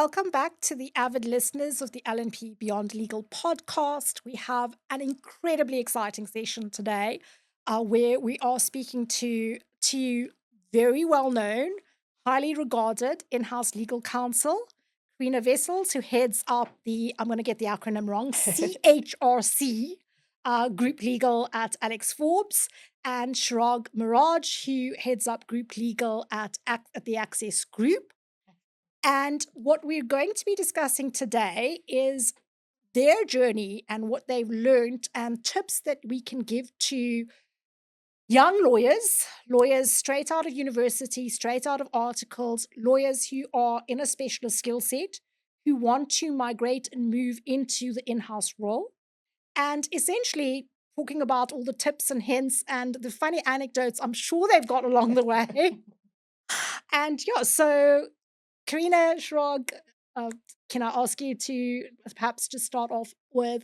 Welcome back to the avid listeners of the LNP Beyond Legal podcast. We have an incredibly exciting session today where we are speaking to two very well known, highly regarded in house legal counsel, Carina Wessels, who heads up the, I'm going to get the acronym wrong, CHRC Group Legal at Alex Forbes, and Chiraag Maharaj, who heads up Group Legal at the Access Group. And what we're going to be discussing today is their journey and what they've learned and tips that we can give to young lawyers straight out of university, straight out of articles, lawyers who are in a specialist skill set, who want to migrate and move into the in-house role. And essentially talking about all the tips and hints and the funny anecdotes I'm sure they've got along the way. And yeah, so Carina, Chiraag, can I ask you to perhaps just start off with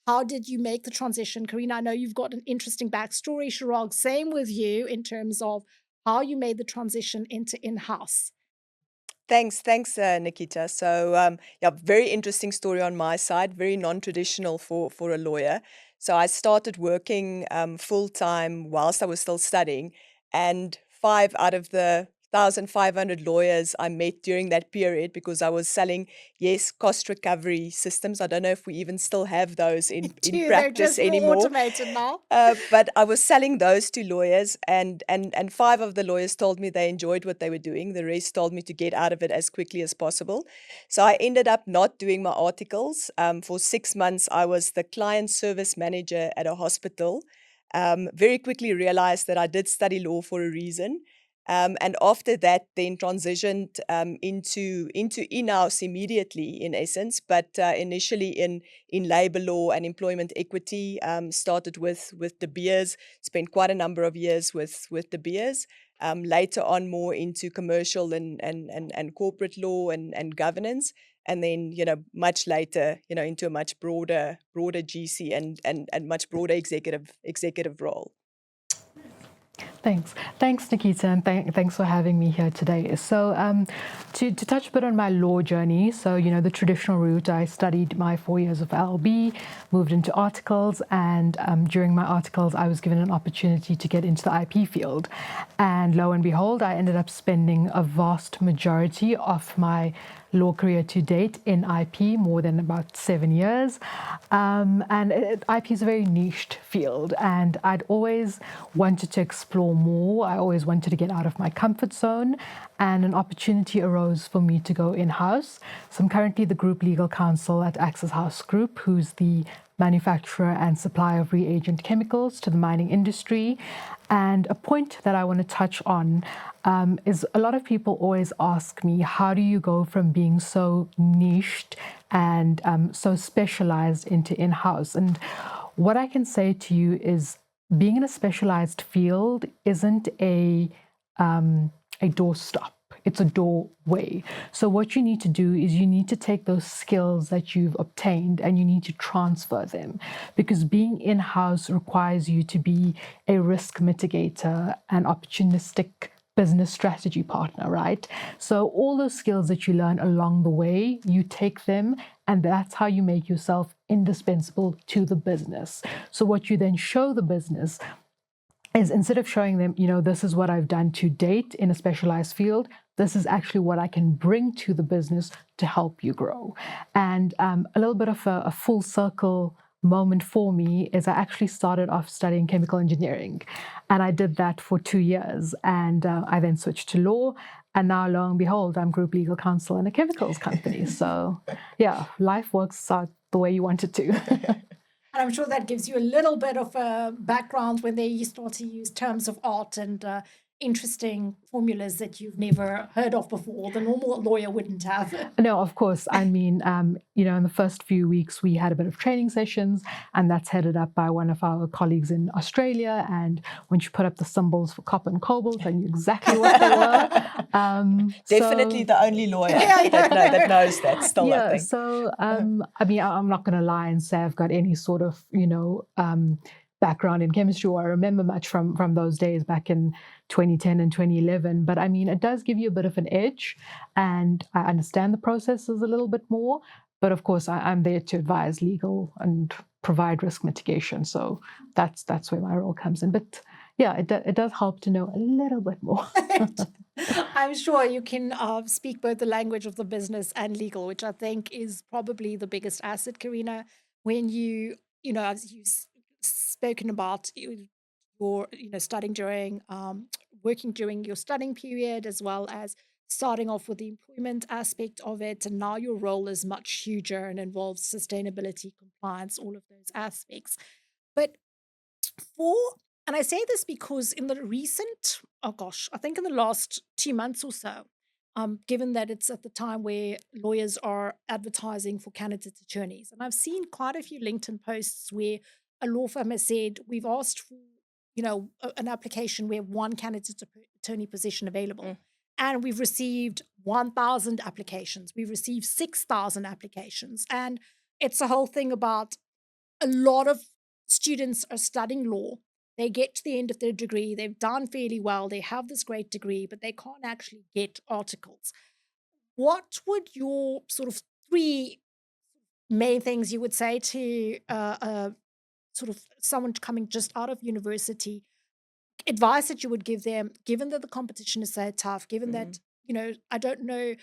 how did you make the transition? Carina, I know you've got an interesting backstory. Chiraag, same with you in terms of how you made the transition into in-house. Thanks, Nikita. So, yeah, very interesting story on my side, very non-traditional for a lawyer. So I started working full-time whilst I was still studying, and 5 out of the 1,500 lawyers I met during that period, because I was selling, cost recovery systems. I don't know if we even still have those in They're practice just more anymore. automated now. But I was selling those to lawyers, and 5 of the lawyers told me they enjoyed what they were doing. The rest told me to get out of it as quickly as possible. So I ended up not doing my articles. For 6 months, I was the client service manager at a hospital. Very quickly realized that I did study law for a reason. And after that, then transitioned into in-house immediately, in essence, but initially in labor law and employment equity. Started with De Beers, spent quite a number of years with De Beers. Later on, more into commercial and corporate law and governance, and then much later into a much broader GC and much broader executive role. Thanks, Nikita, and thanks for having me here today. So, to touch a bit on my law journey, so the traditional route, I studied my 4 years of LLB, moved into articles, and during my articles, I was given an opportunity to get into the IP field, and lo and behold, I ended up spending a vast majority of my law career to date in IP, more than about 7 years. And IP is a very niched field, and I'd always wanted to explore more. I always wanted to get out of my comfort zone, and an opportunity arose for me to go in-house. So I'm currently the group legal counsel at Access House Group, who's the manufacturer and supplier of reagent chemicals to the mining industry. And a point that I want to touch on is a lot of people always ask me, how do you go from being so niched and so specialized into in-house? And what I can say to you is being in a specialized field isn't a doorstop. It's a doorway. So what you need to do is you need to take those skills that you've obtained and you need to transfer them, because being in-house requires you to be a risk mitigator, an opportunistic business strategy partner, right? So all those skills that you learn along the way, you take them, and that's how you make yourself indispensable to the business. So what you then show the business is, instead of showing them, this is what I've done to date in a specialized field, this is actually what I can bring to the business to help you grow. And a little bit of a full circle moment for me is I actually started off studying chemical engineering, and I did that for 2 years, and I then switched to law, and now lo and behold, I'm group legal counsel in a chemicals company. So yeah, life works out the way you want it to. And I'm sure that gives you a little bit of a background when they start to use terms of art and interesting formulas that you've never heard of before. The normal lawyer wouldn't have. No, of course. I mean, in the first few weeks, we had a bit of training sessions, and that's headed up by one of our colleagues in Australia. And when she put up the symbols for copper and cobalt, I knew exactly what they were. Definitely the only lawyer that knows that still, I think. So, I'm not going to lie and say I've got any sort of, background in chemistry, or I remember much from those days back in 2010 and 2011. But I mean, it does give you a bit of an edge, and I understand the processes a little bit more. But of course, I'm there to advise legal and provide risk mitigation. So that's where my role comes in. But yeah, it does help to know a little bit more. I'm sure you can speak both the language of the business and legal, which I think is probably the biggest asset, Carina. When as you've spoken about your, studying during, working during your studying period, as well as starting off with the employment aspect of it. And now your role is much huger and involves sustainability, compliance, all of those aspects. But for and I say this because in the recent, oh gosh, I think in the last 2 months or so, given that it's at the time where lawyers are advertising for candidate attorneys, and I've seen quite a few LinkedIn posts where a law firm has said, we've asked for, an application. We have one candidate attorney position available, and we've received 1,000 applications. We've received 6,000 applications, and it's a whole thing about a lot of students are studying law. They get to the end of their degree, they've done fairly well, they have this great degree, but they can't actually get articles. What would your sort of three main things you would say to sort of someone coming just out of university, advice that you would give them, given that the competition is so tough, given that, I don't know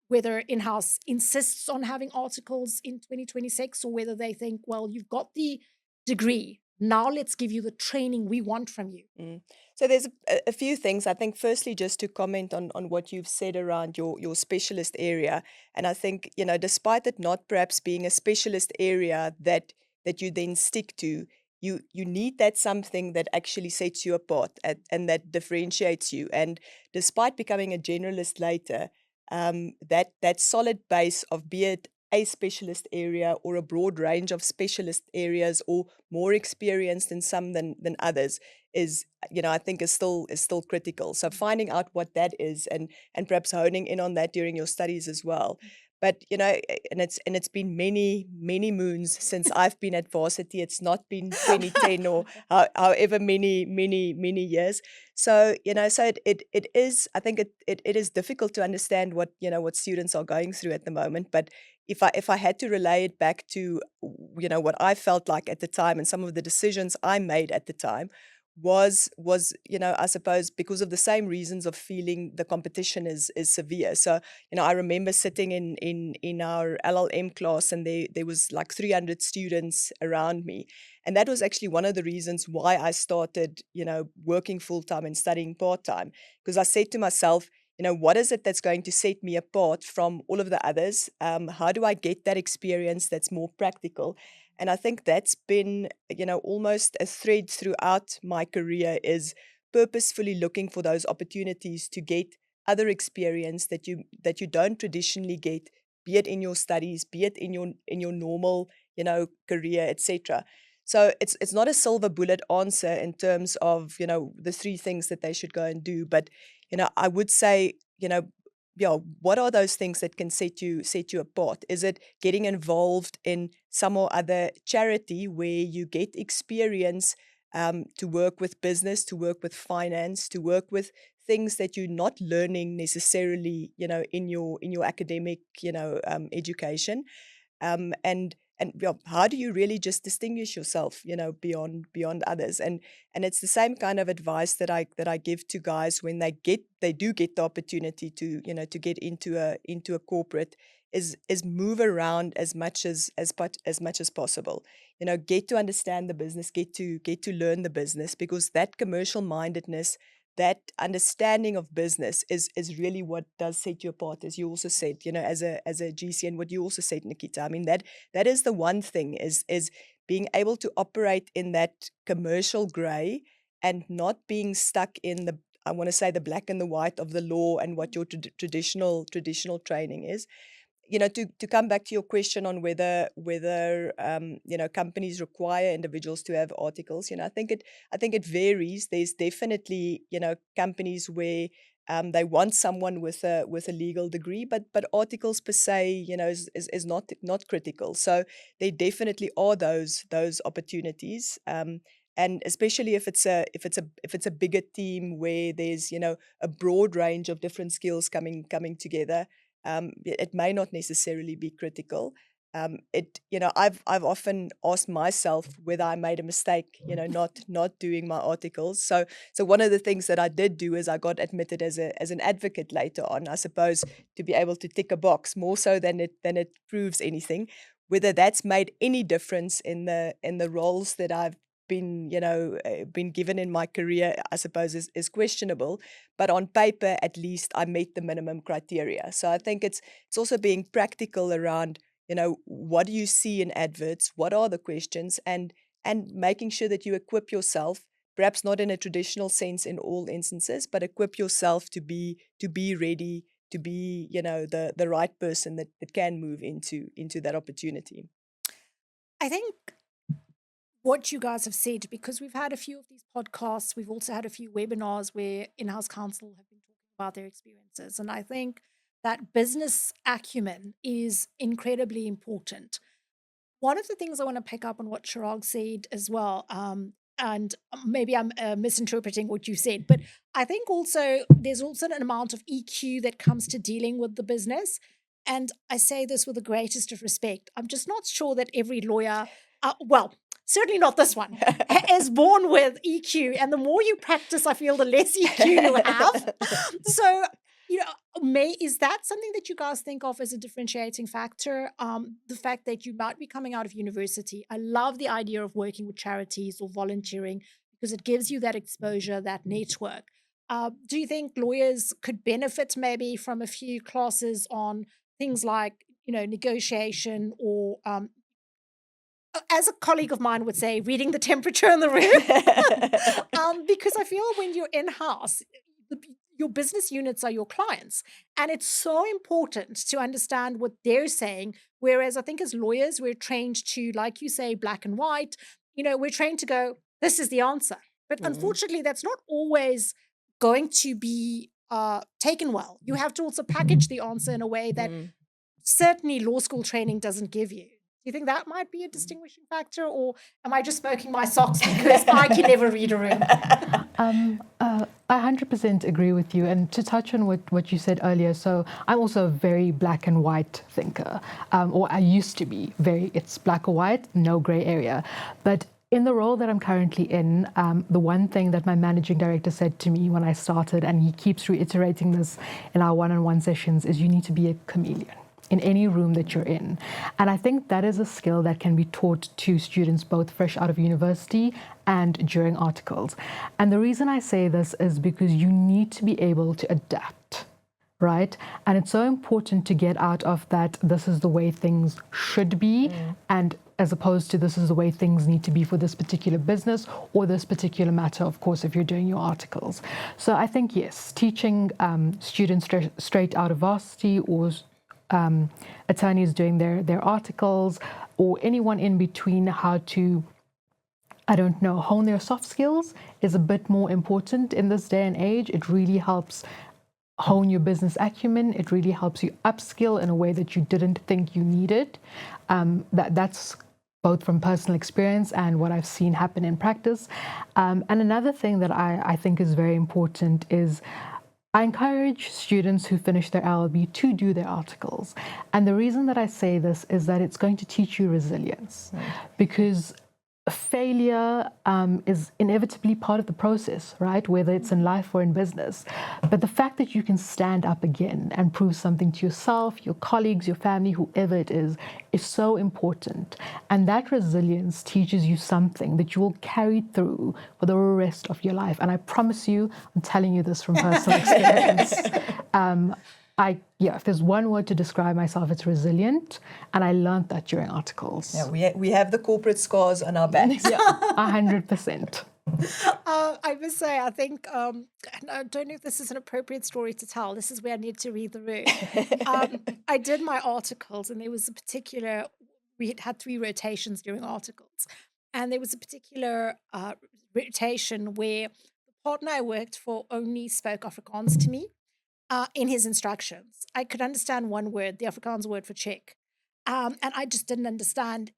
whether in-house insists on having articles in 2026, or whether they think, well, you've got the degree, now let's give you the training we want from you. So there's a few things. I think firstly, just to comment on what you've said around your specialist area. And I think, despite it not perhaps being a specialist area that you then stick to, you need that something that actually sets you apart and that differentiates you. And despite becoming a generalist later, that solid base of, be it a specialist area or a broad range of specialist areas, or more experienced in some than others, is, I think is still critical. So finding out what that is, and perhaps honing in on that during your studies as well. But and it's been many moons since I've been at varsity. It's not been 2010 or however many years. So so it is. I think it is difficult to understand what what students are going through at the moment. But if I had to relay it back to what I felt like at the time, and some of the decisions I made at the time, was I suppose because of the same reasons of feeling the competition is severe. So I remember sitting in our LLM class, and there was like 300 students around me, and that was actually one of the reasons why I started working full-time and studying part-time, because I said to myself, what is it that's going to set me apart from all of the others? How do I get that experience that's more practical? And I think that's been, almost a thread throughout my career, is purposefully looking for those opportunities to get other experience that you don't traditionally get, be it in your studies, be it in your normal, career, etc. So it's not a silver bullet answer in terms of, the three things that they should go and do, but I would say, yeah, what are those things that can set you apart? Is it getting involved in some or other charity where you get experience, to work with business, to work with finance, to work with things that you're not learning necessarily, in your academic, education, and how do you really just distinguish yourself, beyond others? And it's the same kind of advice that I give to guys when they do get the opportunity to to get into a corporate, is move around as much as possible. Get to understand the business, get to learn the business, because that commercial mindedness, that understanding of business is really what does set you apart, as you also said, as a GC, and what you also said, Nikita. I mean, that is the one thing, is being able to operate in that commercial gray, and not being stuck in the, I want to say, the black and the white of the law and what your traditional training is. To come back to your question on whether companies require individuals to have articles, I think it varies. There's definitely companies where they want someone with a legal degree, but articles per se is not critical. So there definitely are those opportunities. and especially if it's a bigger team where there's a broad range of different skills coming together, it may not necessarily be critical. I've often asked myself whether I made a mistake, not doing my articles. So one of the things that I did do is I got admitted as an advocate later on, I suppose, to be able to tick a box more so than it proves anything. Whether that's made any difference in the roles that I've been given in my career, I suppose is questionable. But on paper, at least, I met the minimum criteria. So I think it's also being practical around, what do you see in adverts? What are the questions? And making sure that you equip yourself, perhaps not in a traditional sense in all instances, but equip yourself to be ready, to be, the right person that can move into that opportunity. I think what you guys have said, because we've had a few of these podcasts, we've also had a few webinars where in-house counsel have been talking about their experiences. And I think that business acumen is incredibly important. One of the things I want to pick up on what Chiraag said as well, and maybe I'm misinterpreting what you said, but I think also there's also an amount of EQ that comes to dealing with the business. And I say this with the greatest of respect. I'm just not sure that every lawyer, well, certainly not this one, is born with EQ. And the more you practice, I feel the less EQ you have. So, is that something that you guys think of as a differentiating factor? The fact that you might be coming out of university. I love the idea of working with charities or volunteering because it gives you that exposure, that network. Do you think lawyers could benefit maybe from a few classes on things like, negotiation or, as a colleague of mine would say, reading the temperature in the room? Because I feel when you're in-house, your business units are your clients. And it's so important to understand what they're saying. Whereas I think as lawyers, we're trained to, like you say, black and white. We're trained to go, this is the answer. But unfortunately, that's not always going to be taken well. You have to also package the answer in a way that certainly law school training doesn't give you. Do you think that might be a distinguishing factor, or am I just smoking my socks because I can never read a room? I 100% agree with you. And to touch on what you said earlier, so I'm also a very black and white thinker, or I used to be it's black or white, no gray area. But in the role that I'm currently in, the one thing that my managing director said to me when I started, and he keeps reiterating this in our one-on-one sessions, is you need to be a chameleon in any room that you're in. And I think that is a skill that can be taught to students both fresh out of university and during articles. And the reason I say this is because you need to be able to adapt, right? And it's so important to get out of that this is the way things should be, and as opposed to this is the way things need to be for this particular business or this particular matter, of course, if you're doing your articles. So I think, yes, teaching students straight out of varsity or attorneys doing their articles, or anyone in between, how to, hone their soft skills is a bit more important in this day and age. It really helps hone your business acumen. It really helps you upskill in a way that you didn't think you needed. That's both from personal experience and what I've seen happen in practice. And another thing that I think is very important is I encourage students who finish their LLB to do their articles. And the reason that I say this is that it's going to teach you resilience, because failure is inevitably part of the process, right? Whether it's in life or in business. But the fact that you can stand up again and prove something to yourself, your colleagues, your family, whoever it is so important. And that resilience teaches you something that you will carry through for the rest of your life. And I promise you, I'm telling you this from personal experience. If there's one word to describe myself, it's resilient, and I learned that during articles. Yeah, we have the corporate scars on our backs. Yeah, 100%. I must say, I think, and I don't know if this is an appropriate story to tell. This is where I need to read the room. I did my articles, and there was we had 3 rotations during articles. And there was a particular rotation where the partner I worked for only spoke Afrikaans to me. In his instructions, I could understand one word, the Afrikaans word for check, and I just didn't understand,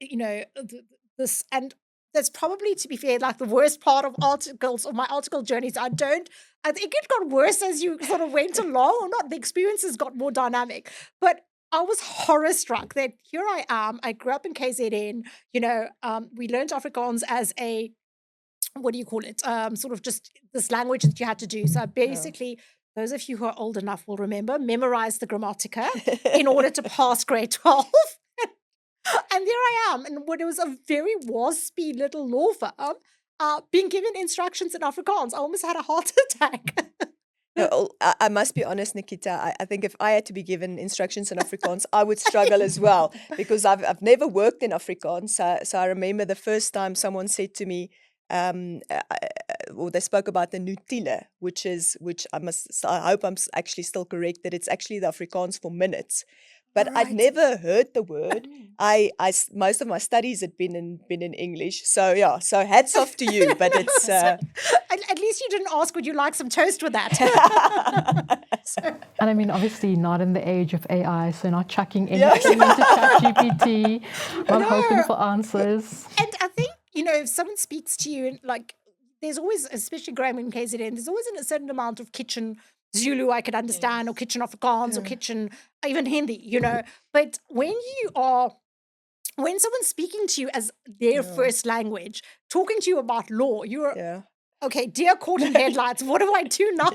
this. And that's probably, to be fair, like the worst part of articles, of my article journeys. I think it got worse as you sort of went along, or not, the experiences got more dynamic. But I was horror struck that here I am. I grew up in KZN. We learned Afrikaans as a, what do you call it? Sort of just this language that you had to do. So basically, those of you who are old enough will remember, memorize the grammatica in order to pass grade 12. And there I am, and when it was a very waspy little law firm, being given instructions in Afrikaans. I almost had a heart attack. No, I must be honest, Nikita. I think if I had to be given instructions in Afrikaans, I would struggle as well, because I've never worked in Afrikaans. So I remember the first time someone said to me, or they spoke about the nutile, which I hope I'm actually still correct, that it's actually the Afrikaans for minutes. But I'd Right. never heard the word. Most of my studies had been in English. So yeah, so hats off to you. But it's At least you didn't ask, would you like some toast with that? And I mean, obviously not in the age of AI, so not chucking anything into ChatGPT, not hoping for answers. And I think, if someone speaks to you, and like, there's always, especially growing in KZN, there's always a certain amount of kitchen Zulu I could understand, or kitchen Afrikaans, or kitchen, even Hindi, But when someone's speaking to you as their first language, talking to you about law, you're, okay, dear caught in headlights, what do I do now?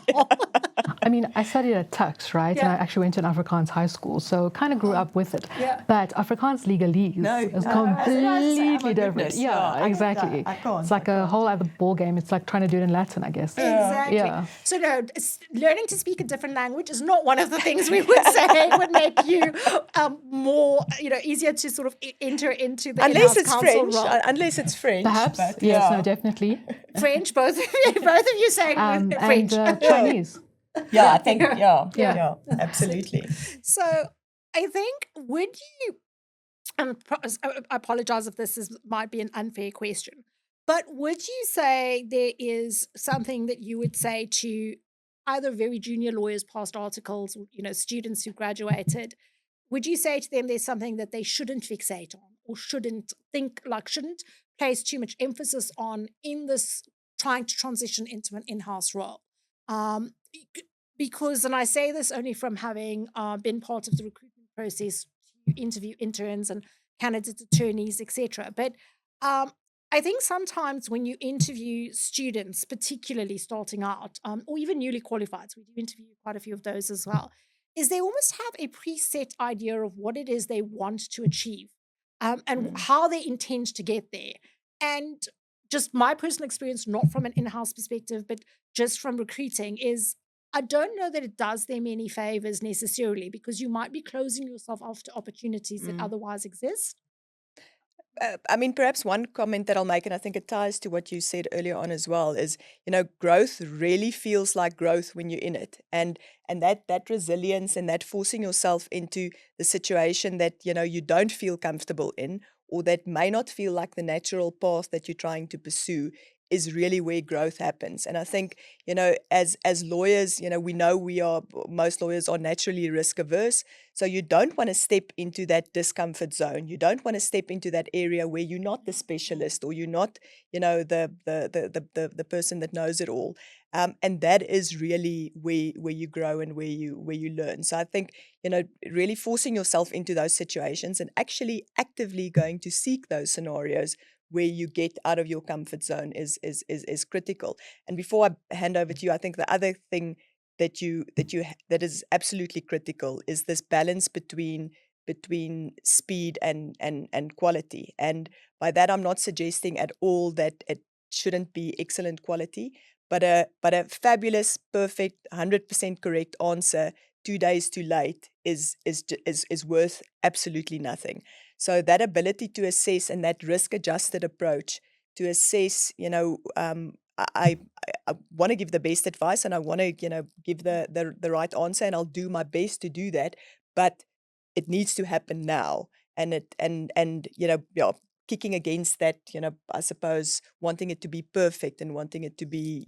I mean, I studied at Tux, right? And I actually went to an Afrikaans high school, so kind of grew up with it. But Afrikaans legalese is completely different. Yeah, exactly. It's like a whole other ball game. It's like trying to do it in Latin, I guess. Exactly. Yeah. So no, learning to speak a different language is not one of the things we would say would make you more, easier to sort of enter into the unless in-house it's counsel French. role. Unless it's French. Perhaps. But, Yes, no, definitely. French, both of you saying French. And Chinese. Yeah, I think, yeah, absolutely. So I think, would you, I apologize if might be an unfair question, but would you say there is something that you would say to either very junior lawyers, past articles, or, students who graduated? Would you say to them there's something that they shouldn't fixate on, or shouldn't place too much emphasis on in this trying to transition into an in-house role? Because, and I say this only from having been part of the recruitment process, to interview interns and candidate attorneys, etc. But I think sometimes when you interview students, particularly starting out, or even newly qualified, so we do interview quite a few of those as well, is they almost have a preset idea of what it is they want to achieve, and how they intend to get there. And just my personal experience, not from an in-house perspective, but just from recruiting, is I don't know that it does them any favors necessarily, because you might be closing yourself off to opportunities that otherwise exist. I mean, perhaps one comment that I'll make, and I think it ties to what you said earlier on as well, is, growth really feels like growth when you're in it. And that resilience and that forcing yourself into the situation that, you don't feel comfortable in, or that may not feel like the natural path that you're trying to pursue, is really where growth happens. And I think, as lawyers, we know most lawyers are naturally risk averse. So you don't want to step into that discomfort zone. You don't want to step into that area where you're not the specialist, or you're not, the person that knows it all. And that is really where you grow and where you learn. So I think, really forcing yourself into those situations and actually actively going to seek those scenarios where you get out of your comfort zone is critical. And before I hand over to you, I think the other thing that is absolutely critical is this balance between speed and quality. And by that, I'm not suggesting at all that it shouldn't be excellent quality, but a fabulous, perfect, 100% correct answer 2 days too late is worth absolutely nothing. So that ability to assess, and that risk-adjusted approach to assess, I want to give the best advice, and I want to, give the right answer, and I'll do my best to do that. But it needs to happen now, and kicking against that, I suppose, wanting it to be perfect and wanting it to be,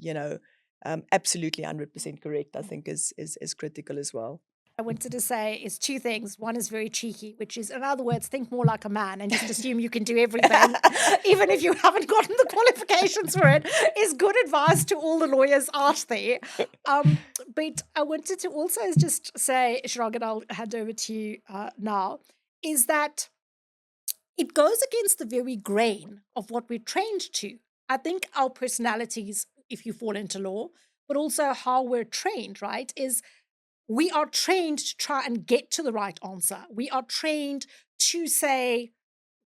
absolutely 100% correct, I think is critical as well. I wanted to say is two things. One is very cheeky, which is, in other words, think more like a man and just assume you can do everything, even if you haven't gotten the qualifications for it, is good advice to all the lawyers out there. But I wanted to also just say, Chiraag, and I'll hand over to you now, is that it goes against the very grain of what we're trained to. I think our personalities, if you fall into law, but also how we're trained, right, is we are trained to try and get to the right answer. We are trained to say,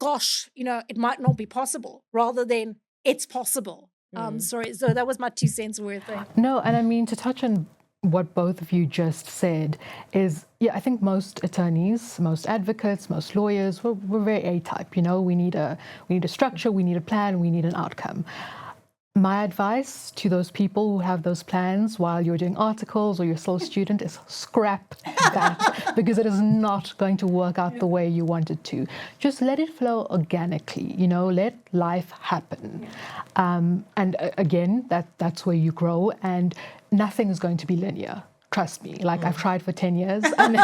gosh, it might not be possible, rather than it's possible. Sorry, so that was my 2 cents worth thing. No, and I mean, to touch on what both of you just said is, yeah, I think most attorneys, most advocates, most lawyers, we're very A-type. We need a structure, we need a plan, we need an outcome. My advice to those people who have those plans while you're doing articles or you're still a student is scrap that, because it is not going to work out the way you want it to. Just let it flow organically, let life happen. And again, that's where you grow, and nothing is going to be linear. Trust me, I've tried for 10 years and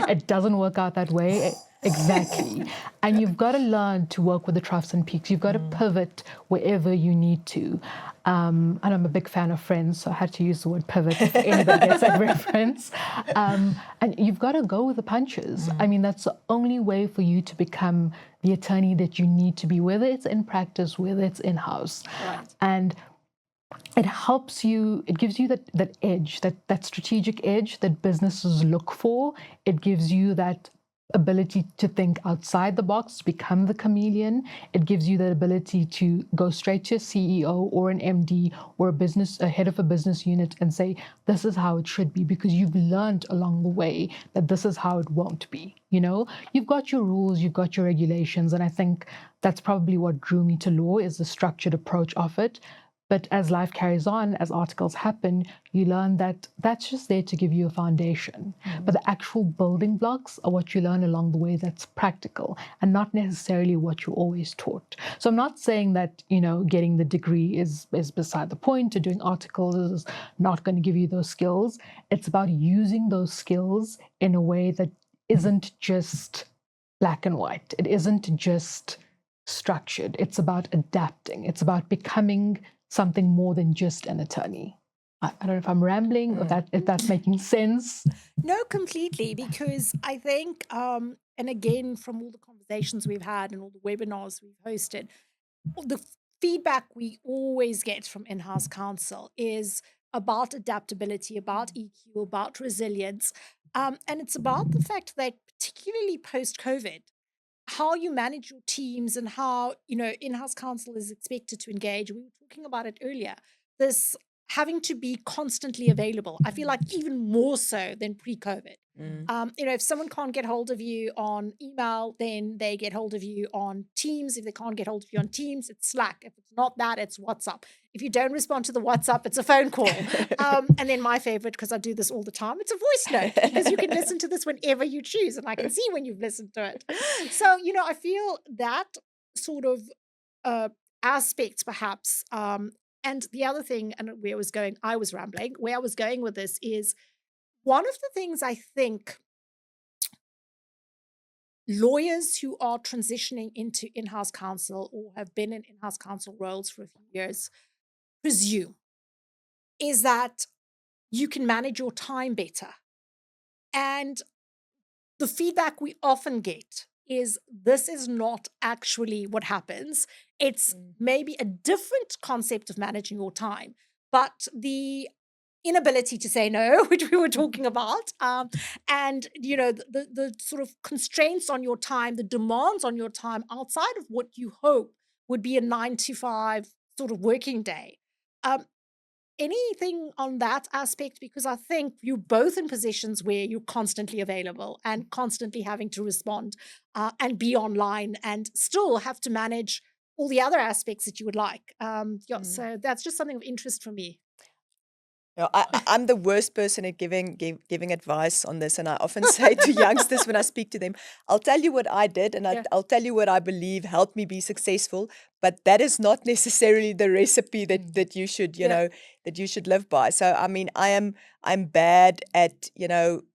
it doesn't work out that way. Exactly. And you've got to learn to work with the troughs and peaks. You've got to pivot wherever you need to. And I'm a big fan of Friends, so I had to use the word pivot if anybody gets that reference. And you've got to go with the punches. I mean, that's the only way for you to become the attorney that you need to be, whether it's in practice, whether it's in-house. Right. And it helps you, it gives you that edge, that strategic edge that businesses look for. It gives you that ability to think outside the box, become the chameleon. It gives you the ability to go straight to a CEO or an MD or a head of a business unit and say, this is how it should be, because you've learned along the way that this is how it won't be. You've got your rules, you've got your regulations, and I think that's probably what drew me to law, is the structured approach of it. But as life carries on, as articles happen, you learn that that's just there to give you a foundation. But the actual building blocks are what you learn along the way that's practical and not necessarily what you're always taught. So I'm not saying that, getting the degree is beside the point, or doing articles is not going to give you those skills. It's about using those skills in a way that isn't just black and white. It isn't just structured. It's about adapting. It's about becoming something more than just an attorney. I don't know if I'm rambling or if that's making sense. No, completely, because I think, and again, from all the conversations we've had and all the webinars we've hosted, the feedback we always get from in-house counsel is about adaptability, about EQ, about resilience. And it's about the fact that, particularly post-COVID, how you manage your teams and how, in-house counsel is expected to engage. We were talking about it earlier. This having to be constantly available. I feel like even more so than pre-COVID. If someone can't get hold of you on email, then they get hold of you on Teams. If they can't get hold of you on Teams, it's Slack. If it's not that, it's WhatsApp. If you don't respond to the WhatsApp, it's a phone call. And then my favorite, because I do this all the time, it's a voice note, because you can listen to this whenever you choose, and I can see when you've listened to it. So, I feel that sort of aspects, perhaps. And the other thing, and where I was rambling, where I was going with this is, one of the things I think lawyers who are transitioning into in-house counsel or have been in in-house counsel roles for a few years presume is that you can manage your time better. And the feedback we often get is this is not actually what happens. It's maybe a different concept of managing your time, but the inability to say no, which we were talking about, and the sort of constraints on your time, the demands on your time outside of what you hope would be a 9 to 5 sort of working day. Anything on that aspect? Because I think you're both in positions where you're constantly available and constantly having to respond and be online and still have to manage all the other aspects that you would like. So that's just something of interest for me. No, I'm the worst person at giving advice on this, and I often say to youngsters when I speak to them, I'll tell you what I did, and Yeah. I'll tell you what I believe helped me be successful, but that is not necessarily the recipe that you should, that you should live by. So, I mean, I'm bad at,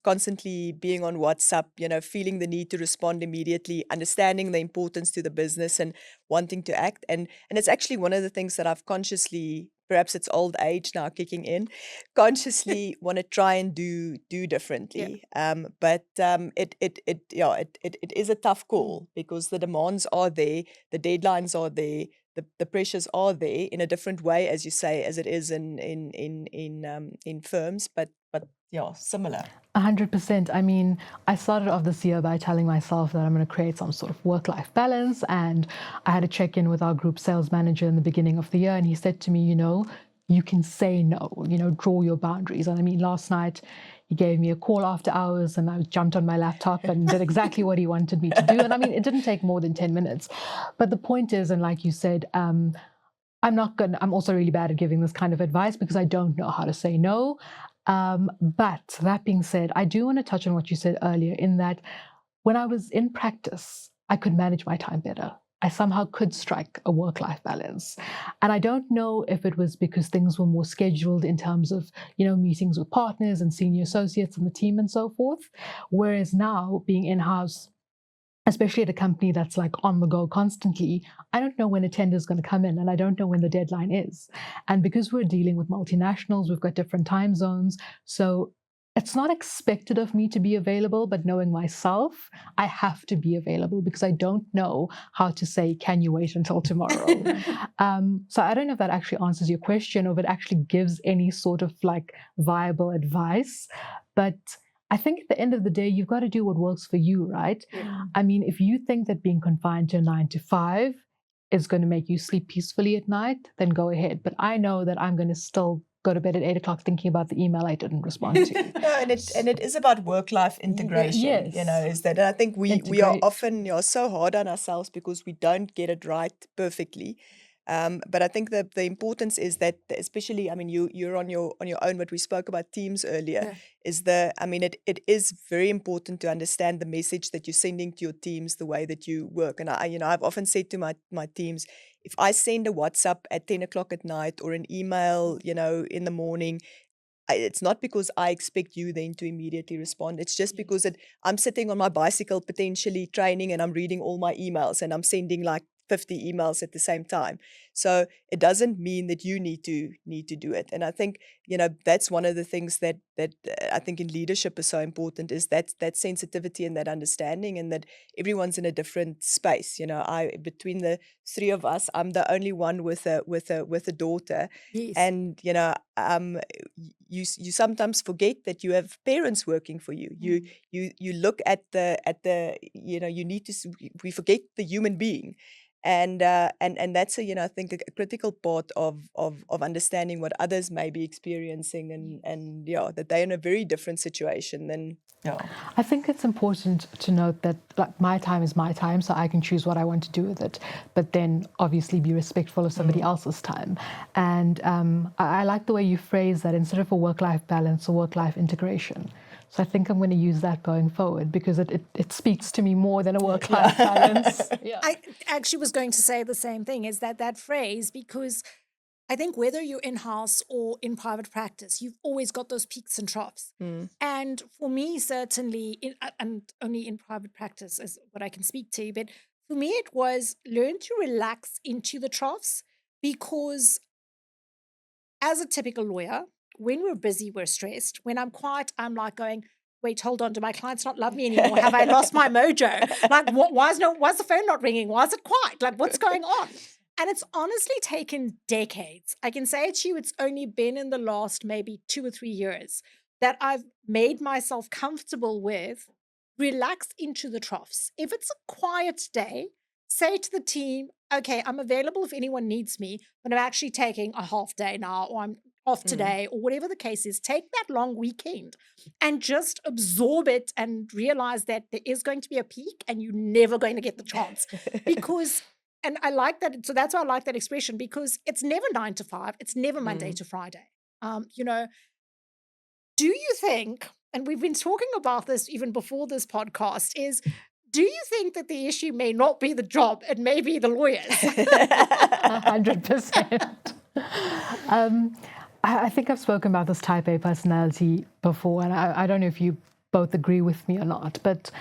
constantly being on WhatsApp, feeling the need to respond immediately, understanding the importance to the business and wanting to act. And it's actually one of the things that I've consciously, perhaps it's old age now kicking in, consciously want to try and do differently. It is a tough call because the demands are there, the deadlines are there, the pressures are there in a different way, as you say, as it is in firms, but yeah, similar. 100%. I mean, I started off this year by telling myself that I'm going to create some sort of work-life balance, and I had a check-in with our group sales manager in the beginning of the year, and he said to me, you can say no, draw your boundaries. And I mean, last night he gave me a call after hours, and I jumped on my laptop and did exactly what he wanted me to do. And I mean, it didn't take more than 10 minutes. But the point is, and like you said, I'm also really bad at giving this kind of advice because I don't know how to say no. But that being said, I do want to touch on what you said earlier, in that when I was in practice, I could manage my time better. I somehow could strike a work-life balance. And I don't know if it was because things were more scheduled in terms of, meetings with partners and senior associates and the team and so forth. Whereas now, being in-house, especially at a company that's like on the go constantly, I don't know when a tender is going to come in, and I don't know when the deadline is. And because we're dealing with multinationals, we've got different time zones. So it's not expected of me to be available, but knowing myself, I have to be available because I don't know how to say, can you wait until tomorrow? So I don't know if that actually answers your question or if it actually gives any sort of like viable advice. But I think at the end of the day, you've got to do what works for you, right? Yeah. I mean, if you think that being confined to a 9 to 5 is going to make you sleep peacefully at night, then go ahead. But I know that I'm going to still go to bed at 8 o'clock thinking about the email I didn't respond to. No, and it is about work-life integration. Yes. Is that, and I think we are Integrate. often so hard on ourselves because we don't get it right perfectly. But I think that the importance is that, especially, I mean, you're on your own, but we spoke about teams earlier. Yeah. It is very important to understand the message that you're sending to your teams, the way that you work. And I've often said to my teams, if I send a WhatsApp at 10 o'clock at night or an email, in the morning, it's not because I expect you then to immediately respond. It's just because I'm sitting on my bicycle, potentially training, and I'm reading all my emails, and I'm sending like 50 emails at the same time. So it doesn't mean that you need to do it. And I think, that's one of the things that I think in leadership is so important, is that sensitivity and that understanding, and that everyone's in a different space. Between the three of us, I'm the only one with a daughter. Yes. And you sometimes forget that you have parents working for you. You look at the you need to we forget the human being. And that's I think a critical part of understanding what others may be experiencing, and that they're in a very different situation than. I think it's important to note that like, my time is my time, so I can choose what I want to do with it, but then obviously be respectful of somebody else's time. And I like the way you phrase that, instead of a work-life balance, or work-life integration. So I think I'm going to use that going forward, because it speaks to me more than a work-life balance. Yeah. I actually was going to say the same thing, is that phrase, because I think whether you're in-house or in private practice, you've always got those peaks and troughs. And for me, certainly, and only in private practice is what I can speak to, but for me, it was learn to relax into the troughs, because as a typical lawyer, when we're busy, we're stressed. When I'm quiet, I'm like going, wait, hold on, do my clients not love me anymore? Have I lost my mojo? Like, why is the phone not ringing? Why is it quiet? Like, what's going on? And it's honestly taken decades. I can say to you, it's only been in the last maybe 2 or 3 years that I've made myself comfortable with relax into the troughs. If it's a quiet day, say to the team, okay, I'm available if anyone needs me, but I'm actually taking a half day now, or I'm off today, or whatever the case is. Take that long weekend and just absorb it, and realize that there is going to be a peak and you're never going to get the chance. Because, and I like that. So that's why I like that expression, because it's never 9 to 5. It's never Monday to Friday. do you think, and we've been talking about this even before this podcast, is do you think that the issue may not be the job, it may be the lawyers? 100%. I think I've spoken about this type A personality before, and I don't know if you both agree with me or not, but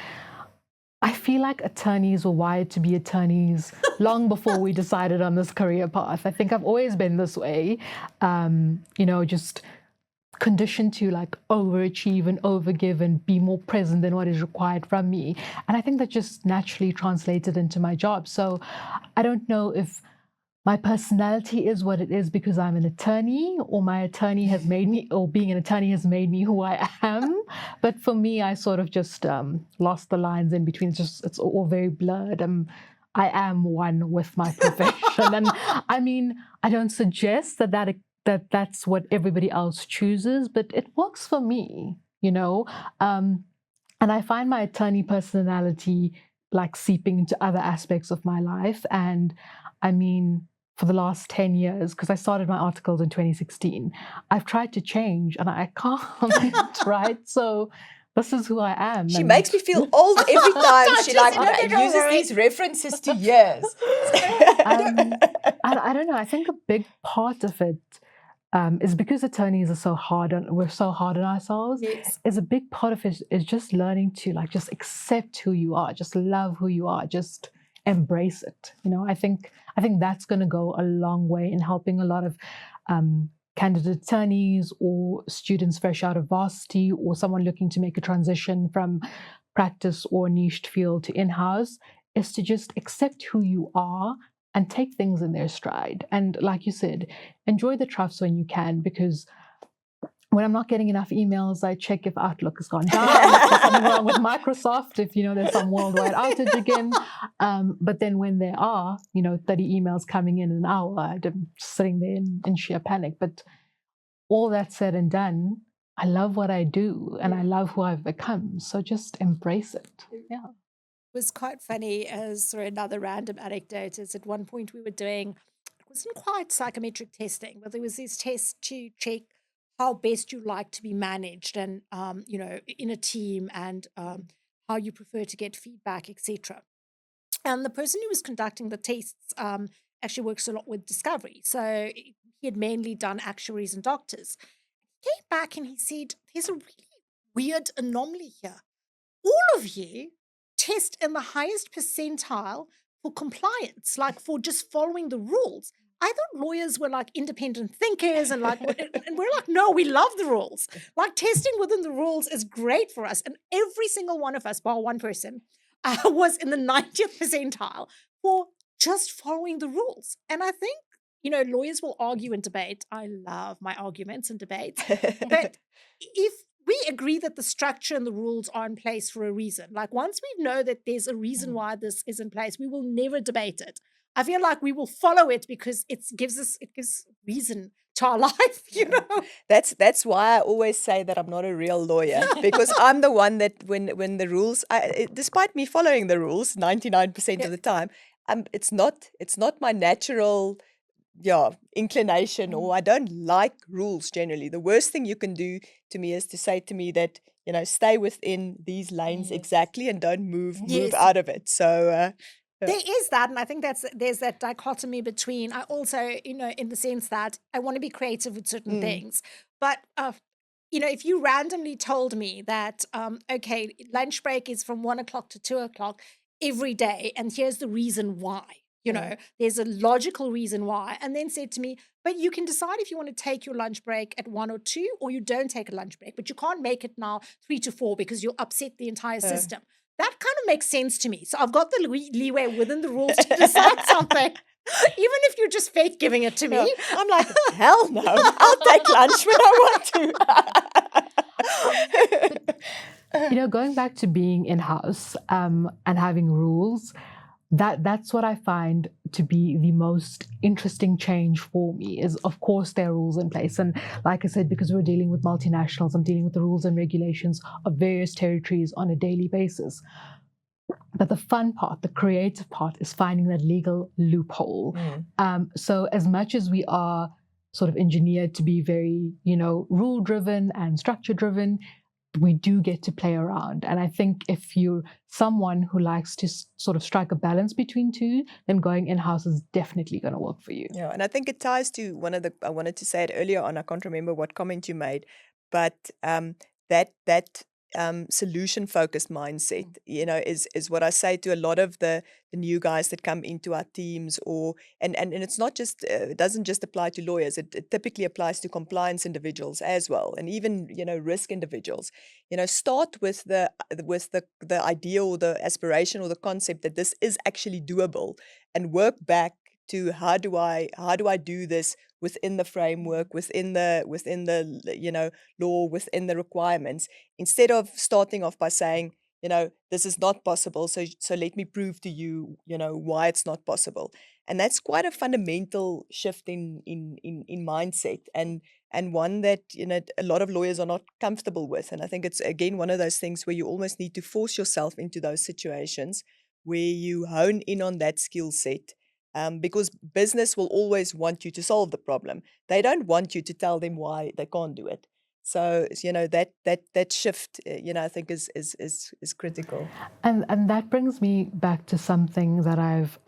I feel like attorneys were wired to be attorneys long before we decided on this career path. I think I've always been this way, just conditioned to like overachieve and overgive and be more present than what is required from me. And I think that just naturally translated into my job. So I don't know if my personality is what it is because I'm an attorney, or my attorney has made me, or being an attorney has made me who I am. But for me, I sort of just lost the lines in between. It's all very blurred. I am one with my profession. And I mean, I don't suggest that's what everybody else chooses, but it works for me, And I find my attorney personality like seeping into other aspects of my life. And I mean, for the last 10 years, because I started my articles in 2016, I've tried to change and I can't, right? So this is who I am. She makes me feel old every time she uses these references to years. I don't know. I think a big part of it is because attorneys are so hard and we're so hard on ourselves. Yes. Is a big part of it is just learning to like just accept who you are, just love who you are, just embrace it. I think that's going to go a long way in helping a lot of candidate attorneys or students fresh out of varsity or someone looking to make a transition from practice or niched field to in-house, is to just accept who you are and take things in their stride. And like you said, enjoy the troughs when you can, because when I'm not getting enough emails, I check if Outlook has gone down, if there's something wrong with Microsoft, if, there's some worldwide outage again. But then when there are, 30 emails coming in an hour, I'm sitting there in sheer panic. But all that said and done, I love what I do and I love who I've become. So just embrace it. Yeah. It was quite funny as another random anecdote is at one point we were doing, it wasn't quite psychometric testing, but there was this test to check how best you like to be managed and, in a team and how you prefer to get feedback, etc. And the person who was conducting the tests actually works a lot with discovery. So he had mainly done actuaries and doctors. He came back and he said, there's a really weird anomaly here. All of you test in the highest percentile for compliance, like for just following the rules. I thought lawyers were like independent thinkers and we're like, no, we love the rules. Like testing within the rules is great for us. And every single one of us, bar one person, was in the 90th percentile for just following the rules. And I think, lawyers will argue and debate. I love my arguments and debates. But if we agree that the structure and the rules are in place for a reason, like once we know that there's a reason why this is in place, we will never debate it. I feel like we will follow it because it gives reason to our life, That's why I always say that I'm not a real lawyer, because I'm the one that when the rules, despite me following the rules 99% of the time, it's not my natural inclination, or I don't like rules generally. The worst thing you can do to me is to say to me that, stay within these lanes exactly and don't move out of it. So there is that, and I think there's that dichotomy between, I also, in the sense that I want to be creative with certain things, but if you randomly told me that, okay, lunch break is from 1 o'clock to 2 o'clock every day, and here's the reason why, there's a logical reason why, and then said to me, but you can decide if you want to take your lunch break at 1 or 2, or you don't take a lunch break, but you can't make it now 3 to 4 because you'll upset the entire system. That kind of makes sense to me. So I've got the leeway within the rules to decide something, even if you're just fake giving it to me. I'm like, hell no, I'll take lunch when I want to. Going back to being in-house and having rules, that's what I find to be the most interesting change for me is, of course, there are rules in place. And like I said, because we're dealing with multinationals, I'm dealing with the rules and regulations of various territories on a daily basis. But the fun part, the creative part, is finding that legal loophole. So as much as we are sort of engineered to be very, rule driven and structure driven. We do get to play around. And I think if you're someone who likes to sort of strike a balance between two, then going in-house is definitely going to work for you. Yeah, and I think it ties to I wanted to say it earlier on, I can't remember what comment you made, but that solution-focused mindset, is what I say to a lot of the new guys that come into our teams, and it's not just, it doesn't just apply to lawyers, it typically applies to compliance individuals as well, and even, risk individuals. Start with the idea or the aspiration or the concept that this is actually doable, and work back to how do I do this within the framework, within the law, within the requirements, instead of starting off by saying, this is not possible, so let me prove to you, why it's not possible. And that's quite a fundamental shift in mindset, and one that a lot of lawyers are not comfortable with. And I think it's again one of those things where you almost need to force yourself into those situations where you hone in on that skill set. Because business will always want you to solve the problem. They don't want you to tell them why they can't do it. So that shift, I think is critical. And that brings me back to something that I've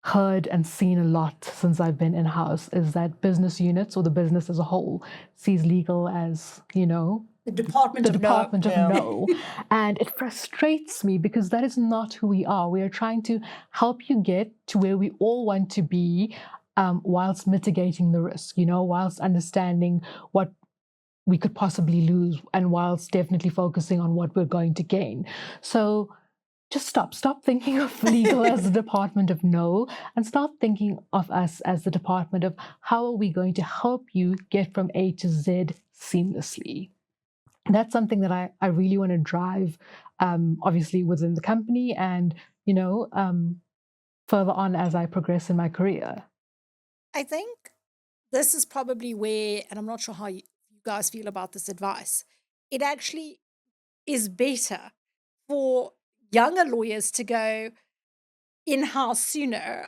heard and seen a lot since I've been in-house, is that business units, or the business as a whole, sees legal as, the department of no. And it frustrates me because that is not who we are. We are trying to help you get to where we all want to be, whilst mitigating the risk, whilst understanding what we could possibly lose, and whilst definitely focusing on what we're going to gain. So just stop thinking of legal as the department of no, and start thinking of us as the department of how are we going to help you get from A to Z seamlessly. That's something that I really want to drive, obviously within the company, and further on as I progress in my career. I think this is probably where, and I'm not sure how you guys feel about this advice, it actually is better for younger lawyers to go in-house sooner,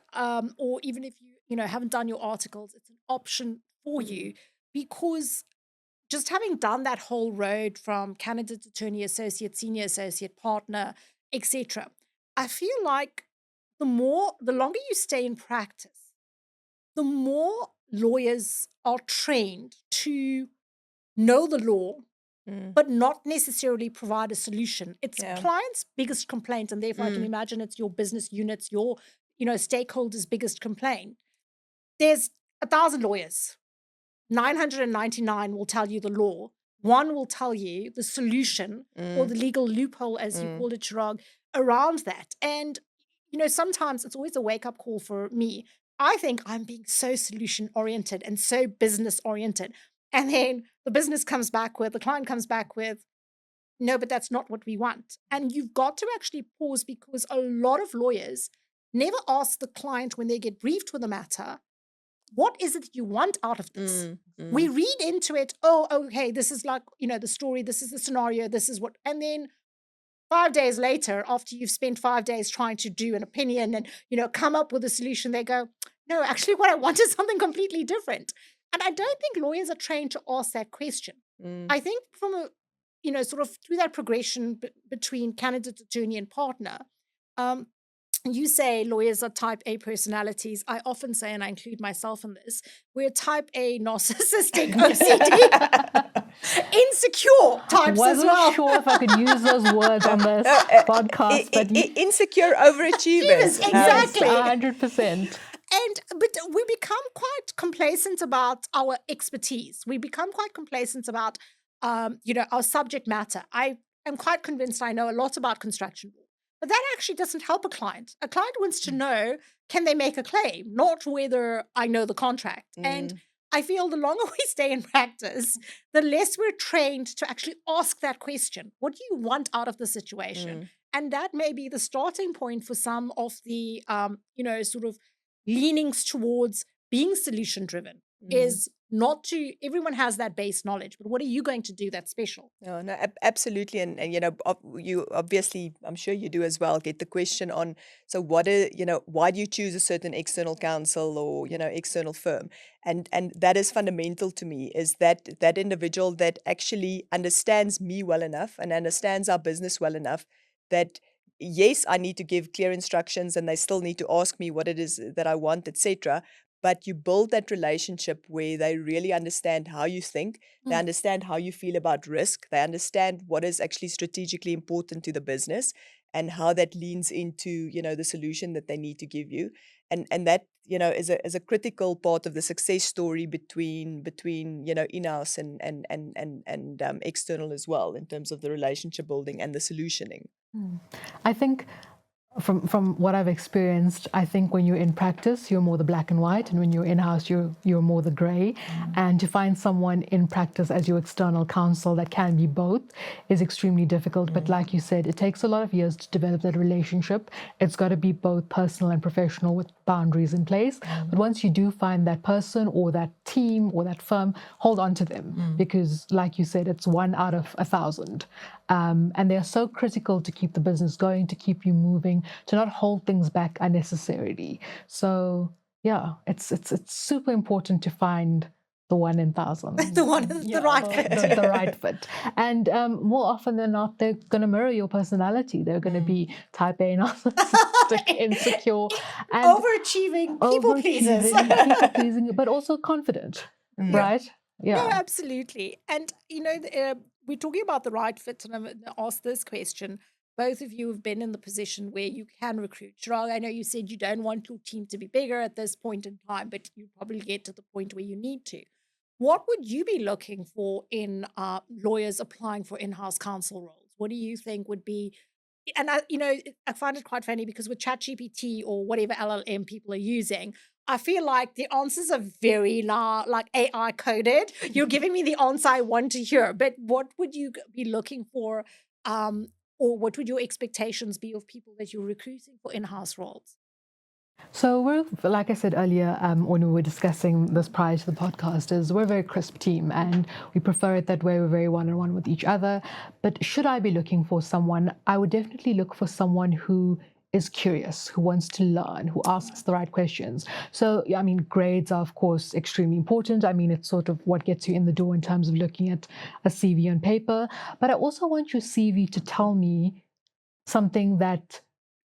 or even if you haven't done your articles, it's an option for you, because just having done that whole road from candidate attorney, associate, senior associate, partner, etc., I feel like the longer you stay in practice, the more lawyers are trained to know the law, but not necessarily provide a solution. It's client's biggest complaint, and therefore I can imagine it's your business units, your stakeholders' biggest complaint. There's 1,000 lawyers. 999 will tell you the law. One will tell you the solution or the legal loophole, as you call it, Chiraag, around that. And, sometimes it's always a wake-up call for me. I think I'm being so solution-oriented and so business-oriented. And then the client comes back with, no, but that's not what we want. And you've got to actually pause, because a lot of lawyers never ask the client when they get briefed with a matter, what is it that you want out of this? We read into it, oh, okay, this is like, the story, this is the scenario, this is what, and then 5 days later, after you've spent 5 days trying to do an opinion and, come up with a solution, they go, no, actually what I want is something completely different. And I don't think lawyers are trained to ask that question. I think from a, sort of through that progression between candidate, attorney, and partner, you say lawyers are type A personalities. I often say, and I include myself in this, we're type A narcissistic, OCD, insecure types as well. Wasn't sure if I could use those words on this podcast, but insecure overachievers. Exactly. 100%. But we become quite complacent about our expertise. We become quite complacent about, our subject matter. I am quite convinced I know a lot about construction law. But that actually doesn't help a client. A client wants to know, can they make a claim, not whether I know the contract. And I feel the longer we stay in practice, the less we're trained to actually ask that question. What do you want out of the situation? And that may be the starting point for some of the, sort of leanings towards being solution-driven, is not to, everyone has that base knowledge, but what are you going to do that's special? No, no, absolutely. And you obviously, I'm sure you do as well, get the question on, so what are, why do you choose a certain external counsel or, external firm? And that is fundamental to me, is that individual that actually understands me well enough and understands our business well enough that, yes, I need to give clear instructions and they still need to ask me what it is that I want, etc. But you build that relationship where they really understand how you think. They understand how you feel about risk. They understand what is actually strategically important to the business and how that leans into, the solution that they need to give you. And that, is a critical part of the success story between in-house and external as well, in terms of the relationship building and the solutioning. I think from what I've experienced, I think when you're in practice, you're more the black and white, and when you're in-house, you're more the gray. And to find someone in practice as your external counsel that can be both is extremely difficult. But like you said, it takes a lot of years to develop that relationship. It's got to be both personal and professional with boundaries in place. But once you do find that person or that team or that firm, hold on to them, because like you said, it's 1 out of 1,000. And they're so critical to keep the business going, to keep you moving, to not hold things back unnecessarily. So yeah, it's super important to find the 1 in 1,000. The one that's the right fit. The right fit. And more often than not, they're going to mirror your personality. They're going to be type A, narcissistic, insecure, and Overachieving, people pleasers. people pleasing, but also confident, right? No, Yeah. absolutely. And, we're talking about the right fit, and I'm going to ask this question. Both of you have been in the position where you can recruit. Chiraag, I know you said you don't want your team to be bigger at this point in time, but you probably get to the point where you need to. What would you be looking for in lawyers applying for in-house counsel roles? What do you think would be, and I find it quite funny because with ChatGPT or whatever LLM people are using, I feel like the answers are very like AI coded. You're giving me the answer I want to hear, but what would you be looking for, or what would your expectations be of people that you're recruiting for in-house roles? So we're, like I said earlier, when we were discussing this prior to the podcast, is we're a very crisp team and we prefer it that way. We're very one-on-one with each other. But should I be looking for someone, I would definitely look for someone who is curious, who wants to learn, who asks the right questions. So, I mean, grades are, of course, extremely important. I mean, it's sort of what gets you in the door in terms of looking at a CV on paper. But I also want your CV to tell me something that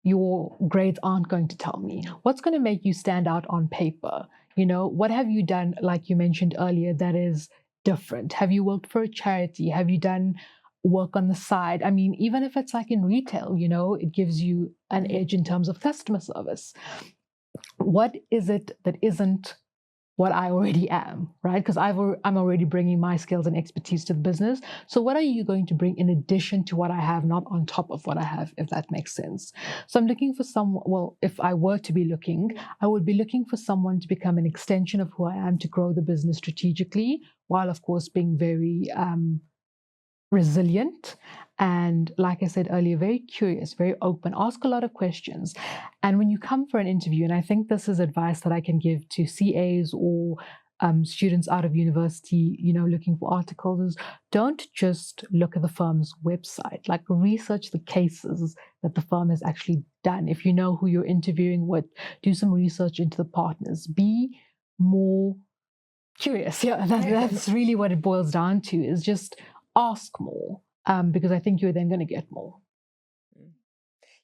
your grades aren't going to tell me. What's going to make you stand out on paper? What have you done, like you mentioned earlier, that is different? Have you worked for a charity? Have you done work on the side? I mean, even if it's like in retail, it gives you an edge in terms of customer service. What is it that isn't what I already am, right? Because I'm already bringing my skills and expertise to the business. So what are you going to bring in addition to what I have, not on top of what I have, if that makes sense? So I'm looking for well, if I were to be looking, I would be looking for someone to become an extension of who I am, to grow the business strategically, while of course being very resilient and, like I said earlier, very curious, very open, ask a lot of questions. And when you come for an interview, and I think this is advice that I can give to CAs or students out of university, looking for articles, is don't just look at the firm's website, like research the cases that the firm has actually done. If you know who you're interviewing with, do some research into the partners, be more curious. Yeah, that's really what it boils down to, is just ask more, because I think you're then going to get more.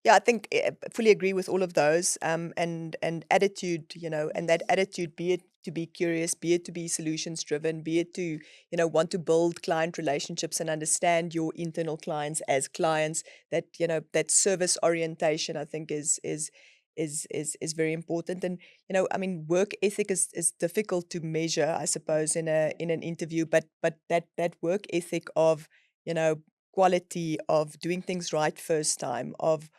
Yeah, I think I fully agree with all of those. And attitude, and that attitude, be it to be curious, be it to be solutions driven, be it to, want to build client relationships and understand your internal clients as clients. That, that service orientation, I think is very important. And I mean, work ethic is difficult to measure, I suppose, in an interview, but that work ethic of, quality, of doing things right first time, of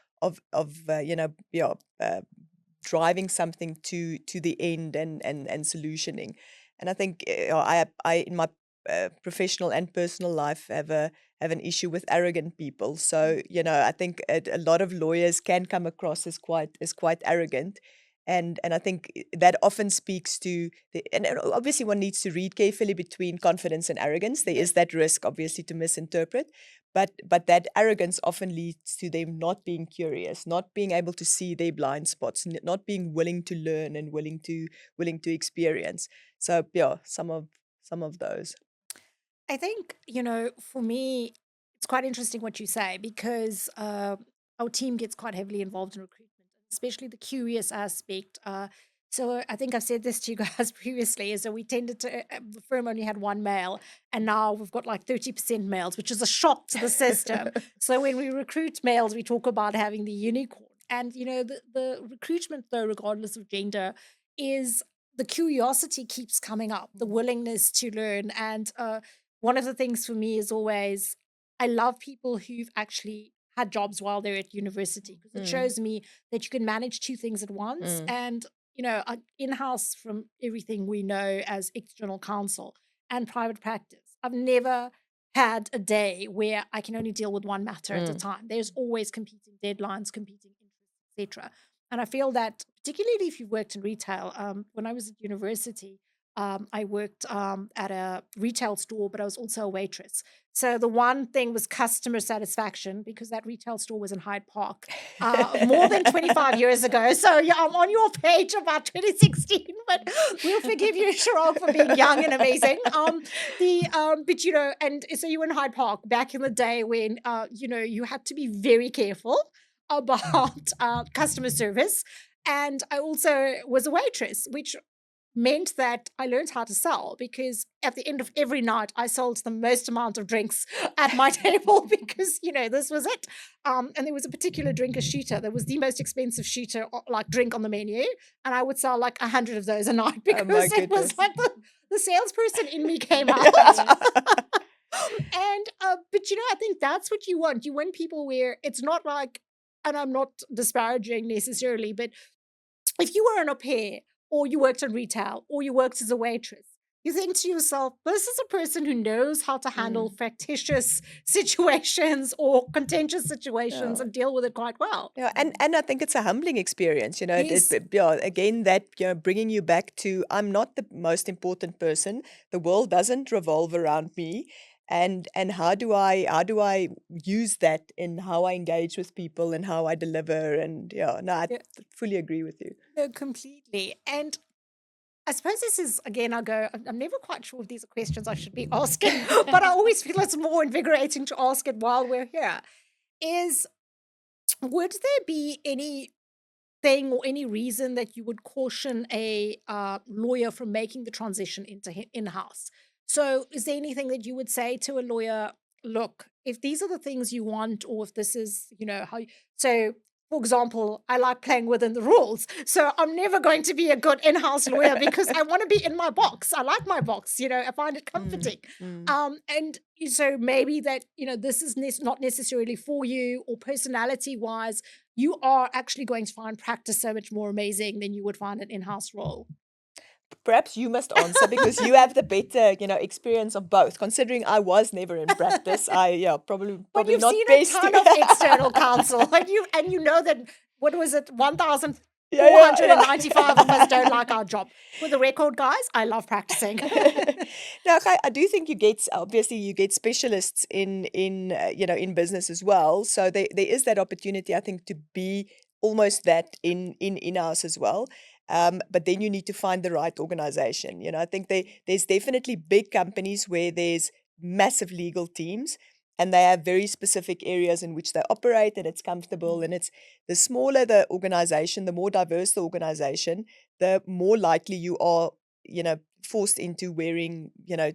driving something to the end, and solutioning. And I think I in my professional and personal life have an issue with arrogant people. So I think a lot of lawyers can come across as quite arrogant, And I think that often speaks to and obviously one needs to read carefully between confidence and arrogance. There is that risk, obviously, to misinterpret, but that arrogance often leads to them not being curious, not being able to see their blind spots, not being willing to learn and willing to experience. So yeah, some of those. I think, for me, it's quite interesting what you say because our team gets quite heavily involved in recruitment, especially the curious aspect. So I think I've said this to you guys previously, is that we tended to, the firm only had one male, and now we've got like 30% males, which is a shock to the system. So when we recruit males, we talk about having the unicorn. And, the recruitment, though, regardless of gender, is the curiosity keeps coming up, the willingness to learn. And one of the things for me is always, I love people who've actually had jobs while they're at university, because it shows me that you can manage two things at once. And, in-house, from everything we know as external counsel and private practice, I've never had a day where I can only deal with one matter at a time. There's always competing deadlines, competing interests, etc. And I feel that, particularly if you've worked in retail, when I was at university, I worked at a retail store, but I was also a waitress. So the one thing was customer satisfaction, because that retail store was in Hyde Park more than 25 years ago. So yeah, I'm on your page about 2016, but we'll forgive you, Chiraag, for being young and amazing. But and so you were in Hyde Park back in the day when you had to be very careful about customer service. And I also was a waitress, which meant that I learned how to sell, because at the end of every night, I sold the most amount of drinks at my table, because, this was it. And there was a particular drink, a shooter, that was the most expensive shooter, like drink on the menu. And I would sell like 100 of those a night, because it was like the salesperson in me came out. And, but I think that's what you want. You want people where it's not like, and I'm not disparaging necessarily, but if you were an au pair, or you worked in retail, or you worked as a waitress, you think to yourself, this is a person who knows how to handle factitious situations or contentious situations and deal with it quite well. Yeah, and I think it's a humbling experience, Yes. again, that, bringing you back to, I'm not the most important person. The world doesn't revolve around me. And how do I use that in how I engage with people and how I deliver? And I fully agree with you. No, completely. And I suppose this is, again, I'm never quite sure if these are questions I should be asking, but I always feel it's more invigorating to ask it while we're here. Would there be anything or any reason that you would caution a lawyer from making the transition into in-house? So is there anything that you would say to a lawyer, look, if these are the things you want, or if this is, so for example, I like playing within the rules. So I'm never going to be a good in-house lawyer because I want to be in my box. I like my box, I find it comforting. And so maybe that, this is not necessarily for you, or personality-wise, you are actually going to find practice so much more amazing than you would find an in-house role. Perhaps you must answer, because you have the better, experience of both. Considering I was never in practice, probably But you've not seen best. a ton of external counsel, and you know that, what was it, 1,495 of us don't like our job. For the record, guys, I love practicing. No, I do think you get specialists in business as well. So there is that opportunity, I think, to be almost that in-house as well. But then you need to find the right organization. I think there's definitely big companies where there's massive legal teams, and they have very specific areas in which they operate, and it's comfortable. And it's the smaller the organization, the more diverse the organization, the more likely you are, forced into wearing, 10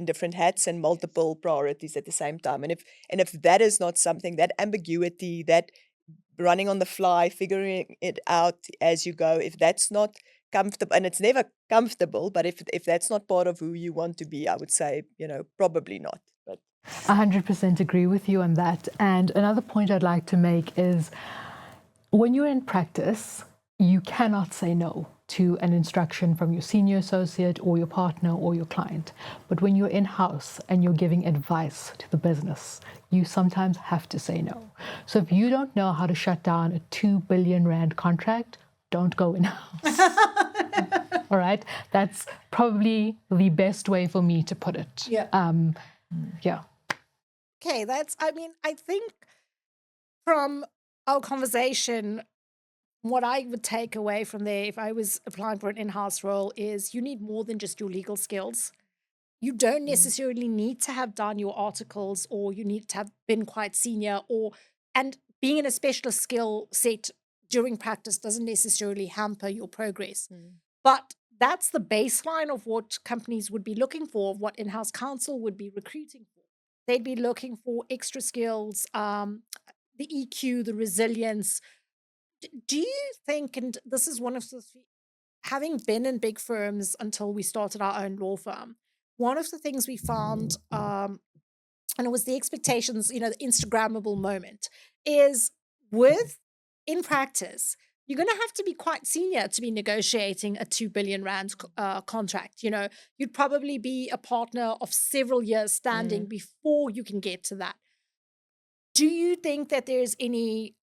different hats and multiple priorities at the same time. And if that is not something, that ambiguity, that running on the fly, figuring it out as you go, if that's not comfortable, and it's never comfortable, but if that's not part of who you want to be, I would say, probably not. But 100% agree with you on that. And another point I'd like to make is, when you're in practice, you cannot say no to an instruction from your senior associate or your partner or your client. But when you're in-house and you're giving advice to the business, you sometimes have to say no. So if you don't know how to shut down a 2 billion rand contract, don't go in-house. All right? That's probably the best way for me to put it. Yeah. Yeah. Okay, I think from our conversation, what I would take away from there if I was applying for an in-house role is you need more than just your legal skills. You don't necessarily need to have done your articles, or you need to have been quite senior, and being in a specialist skill set during practice doesn't necessarily hamper your progress. But that's the baseline of what companies would be looking for, what in-house counsel would be recruiting for. They'd be looking for extra skills, the EQ, the resilience. Do you think, and this is one of the, having been in big firms until we started our own law firm, one of the things we found, and it was the expectations, the Instagrammable moment, is with in practice, you're going to have to be quite senior to be negotiating a 2 billion rand contract. You'd probably be a partner of several years standing before you can get to that. Do you think that there's any,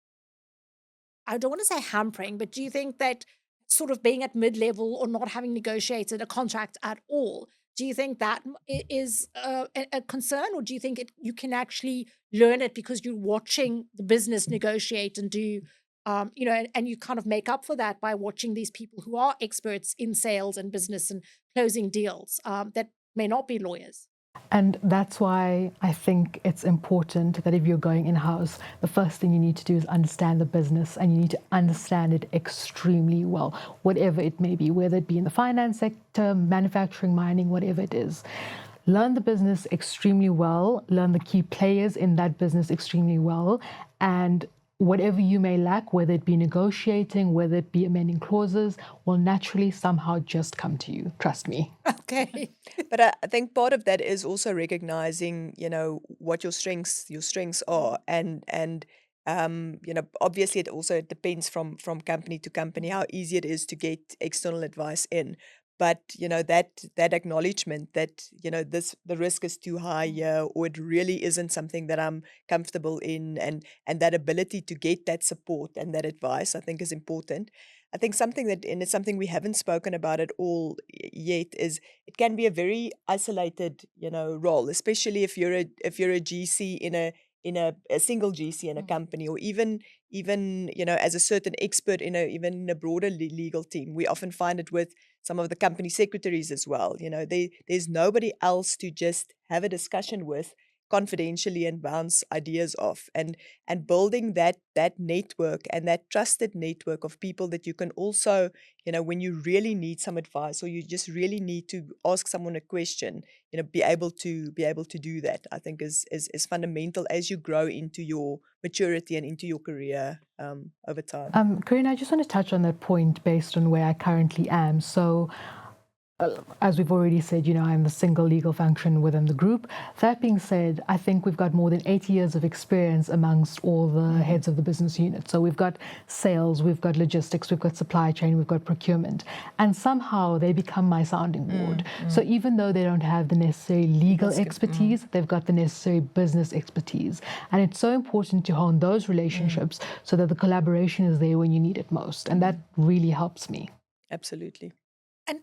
I don't want to say hampering, but do you think that sort of being at mid-level or not having negotiated a contract at all, do you think that is a concern, or do you think you can actually learn it because you're watching the business negotiate and do, and you kind of make up for that by watching these people who are experts in sales and business and closing deals that may not be lawyers? And that's why I think it's important that if you're going in-house, the first thing you need to do is understand the business, and you need to understand it extremely well, whatever it may be, whether it be in the finance sector, manufacturing, mining, whatever it is. Learn the business extremely well, learn the key players in that business extremely well, and whatever you may lack, whether it be negotiating, whether it be amending clauses, will naturally somehow just come to you. Trust me. Okay. But I think part of that is also recognizing, what your strengths are, and obviously it depends from company to company how easy it is to get external advice in. But that acknowledgement that the risk is too high here, or it really isn't something that I'm comfortable in, and that ability to get that support and that advice, I think, is important. I think and it's something we haven't spoken about at all yet, is it can be a very isolated role, especially if you're a GC in a single GC in a company, or even as a certain expert even in a broader legal team. We often find it with some of the company secretaries as well. There's nobody else to just have a discussion with confidentially and bounce ideas off, and building that network and that trusted network of people that you can also, when you really need some advice, or you just really need to ask someone a question, be able to do that, I think is fundamental as you grow into your maturity and into your career over time. Carina, I just want to touch on that point based on where I currently am. So, as we've already said, I'm the single legal function within the group. That being said, I think we've got more than 80 years of experience amongst all the heads of the business unit. So we've got sales, we've got logistics, we've got supply chain, we've got procurement. And somehow they become my sounding board. So even though they don't have the necessary legal expertise, they've got the necessary business expertise. And it's so important to hone those relationships so that the collaboration is there when you need it most. And that really helps me. Absolutely. And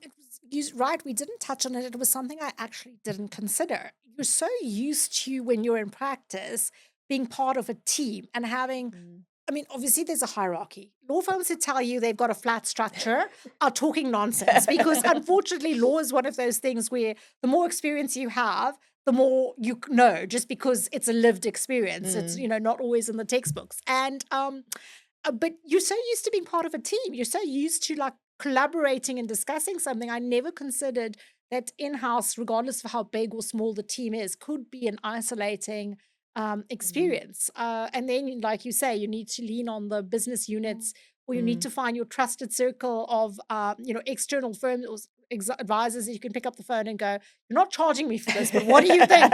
you're right, we didn't touch on it. It was something I actually didn't consider. You're so used to, when you're in practice, being part of a team and having, obviously there's a hierarchy. Law firms that tell you they've got a flat structure are talking nonsense, because unfortunately law is one of those things where the more experience you have, the more you know, just because it's a lived experience. It's, not always in the textbooks. And, but you're so used to being part of a team. You're so used to collaborating and discussing something. I never considered that in-house, regardless of how big or small the team is, could be an isolating experience. And then, like you say, you need to lean on the business units, or you need to find your trusted circle of, external firms or advisors that you can pick up the phone and go, "You're not charging me for this, but what do you think?"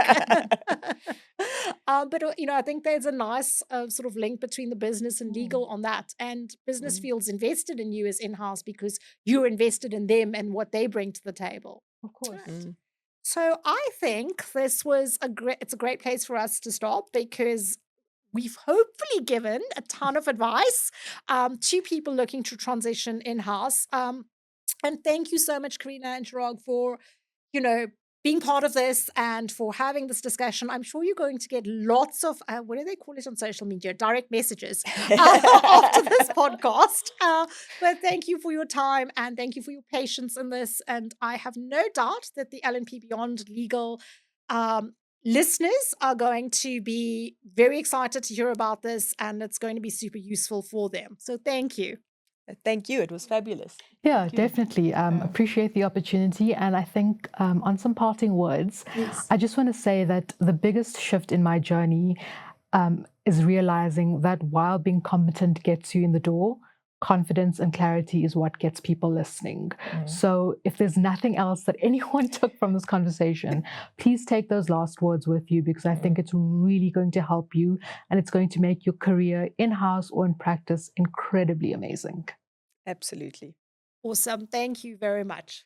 But I think there's a nice sort of link between the business and legal on that, and business feels invested in you as in-house because you're invested in them and what they bring to the table. Of course. Right. So I think this was it's a great place for us to stop, because we've hopefully given a ton of advice to people looking to transition in-house. And thank you so much, Carina and Chiraag, for, being part of this and for having this discussion. I'm sure you're going to get lots of, what do they call it on social media? Direct messages after this podcast. But thank you for your time and thank you for your patience in this. And I have no doubt that the LNP Beyond Legal listeners are going to be very excited to hear about this, and it's going to be super useful for them. So thank you. Thank you. It was fabulous. Yeah, definitely. Appreciate the opportunity. And I think on some parting words, Yes. I just want to say that the biggest shift in my journey is realizing that while being competent gets you in the door, confidence and clarity is what gets people listening. So if there's nothing else that anyone took from this conversation, please take those last words with you, because I think it's really going to help you and it's going to make your career in-house or in practice incredibly amazing. Absolutely. Awesome. Thank you very much.